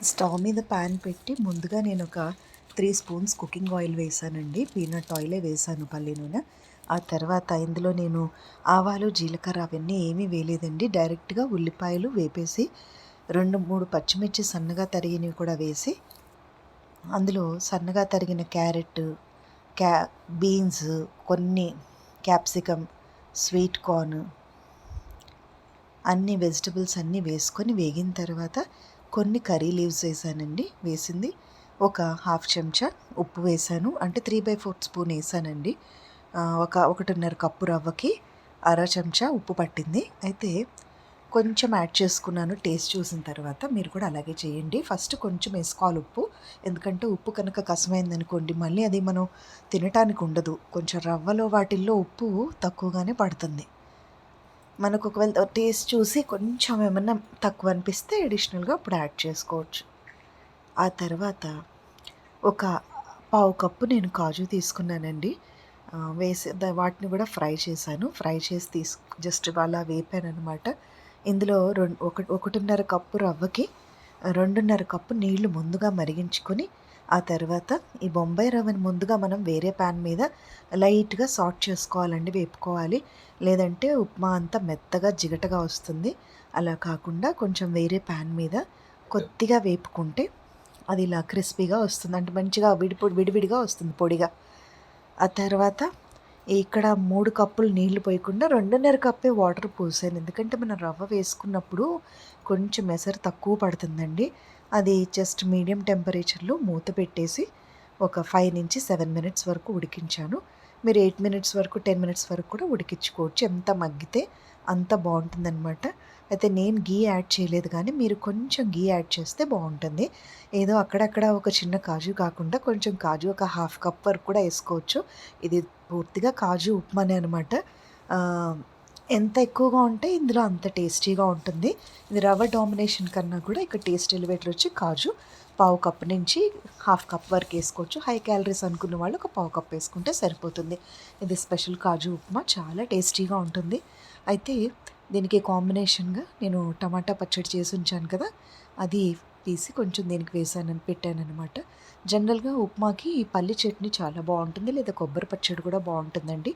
Stove మీద pan పెట్టి ముందుగా నేను ఒక 3 స్పూన్స్ కుకింగ్ ఆయిల్ వేసానండి. పీనట్ ఆయిలే వేసాను, పల్లి నూనె. ఆ తర్వాత ఇందులో నేను ఆవాలు, జీలకర్ర అవన్నీ ఏమీ వేయలేదండి. డైరెక్ట్‌గా ఉల్లిపాయలు వేపేసి 2, 3 పచ్చిమిర్చి సన్నగా తరిగినవి కూడా వేసి, అందులో సన్నగా తరిగిన క్యారెట్, క్యా బీన్స్, కొన్ని క్యాప్సికమ్, స్వీట్ కార్న్ అన్ని వెజిటబుల్స్ అన్నీ వేసుకొని వేగిన తర్వాత కొన్ని కర్రీ లీవ్స్ వేసానండి. వేసింది ఒక హాఫ్ చెంచా ఉప్పు వేసాను. అంటే 3/4 స్పూన్ వేసానండి. ఒకటిన్నర కప్పు రవ్వకి అర చెంచా ఉప్పు పట్టింది. అయితే కొంచెం యాడ్ చేసుకున్నాను టేస్ట్ చూసిన తర్వాత. మీరు కూడా అలాగే చేయండి. ఫస్ట్ కొంచెం వేసుకోవాలి ఉప్పు. ఎందుకంటే ఉప్పు కనుక కసమైందనుకోండి మళ్ళీ అది మనం తినటానికి ఉండదు. కొంచెం రవ్వలో వాటిల్లో ఉప్పు తక్కువగానే పడుతుంది. మనకు ఒకవేళ టేస్ట్ చూసి కొంచెం ఏమన్నా తక్కువ అనిపిస్తే అడిషనల్గా అప్పుడు యాడ్ చేసుకోవచ్చు. ఆ తర్వాత ఒక పావు కప్పు నేను కాజు తీసుకున్నానండి. వేసి వాటిని కూడా ఫ్రై చేశాను. ఫ్రై చేసి జస్ట్ అలా వేపాననమాట. ఇందులో 1.5 కప్పు రవ్వకి 2.5 కప్పు నీళ్లు ముందుగా మరిగించుకొని, ఆ తర్వాత ఈ బొంబాయి రవ్వని ముందుగా మనం వేరే ప్యాన్ మీద లైట్‌గా సాట్ చేసుకోవాలండి, వేపుకోవాలి. లేదంటే ఉప్మా అంతా మెత్తగా జిగటగా వస్తుంది. అలా కాకుండా కొంచెం వేరే ప్యాన్ మీద కొద్దిగా వేపుకుంటే అది ఇలా క్రిస్పీగా వస్తుంది. అంటే మంచిగా విడివిడిగా వస్తుంది పొడిగా. ఆ తర్వాత ఇక్కడ 3 కప్పులు నీళ్లు పోయకుండా 2.5 కప్పే వాటర్ పోసాను. ఎందుకంటే మనం రవ్వ వేసుకున్నప్పుడు కొంచెం ఎసరు తక్కువ పడుతుందండి. అది జస్ట్ మీడియం టెంపరేచర్‌లో మూత పెట్టేసి ఒక 5-7 మినిట్స్ వరకు ఉడికించాను. మీరు 8 మినిట్స్ వరకు, 10 మినిట్స్ వరకు కూడా ఉడికించుకోవచ్చు. ఎంత మగ్గితే అంత బాగుంటుందన్నమాట. అయితే నేను ఘీ యాడ్ చేయలేదు, కానీ మీరు కొంచెం ఘీ యాడ్ చేస్తే బాగుంటుంది. ఏదో అక్కడక్కడ ఒక చిన్న కాజు కాకుండా కొంచెం కాజు ఒక హాఫ్ కప్ వరకు కూడా వేసుకోవచ్చు. ఇది పూర్తిగా కాజు ఉప్మానే అనమాట. ఎంత ఎక్కువగా ఉంటే ఇందులో అంత టేస్టీగా ఉంటుంది. ఇది రవ్వ డామినేషన్ కన్నా కూడా ఇక్కడ టేస్ట్ ఎలివేటర్ వచ్చి కాజు పావు కప్ నుంచి హాఫ్ కప్ వరకు వేసుకోవచ్చు. హై క్యాలరీస్ అనుకున్న వాళ్ళు ఒక పావు కప్ వేసుకుంటే సరిపోతుంది. ఇది స్పెషల్ కాజు ఉప్మా చాలా టేస్టీగా ఉంటుంది. అయితే దీనికి కాంబినేషన్గా నేను టమాటా పచ్చడి చేసి ఉంచాను కదా, అది తీసి కొంచెం దీనికి పెట్టానన్నమాట. జనరల్గా ఉప్మాకి పల్లి చట్నీ చాలా బాగుంటుంది, లేదా కొబ్బరి పచ్చడి కూడా బాగుంటుందండి.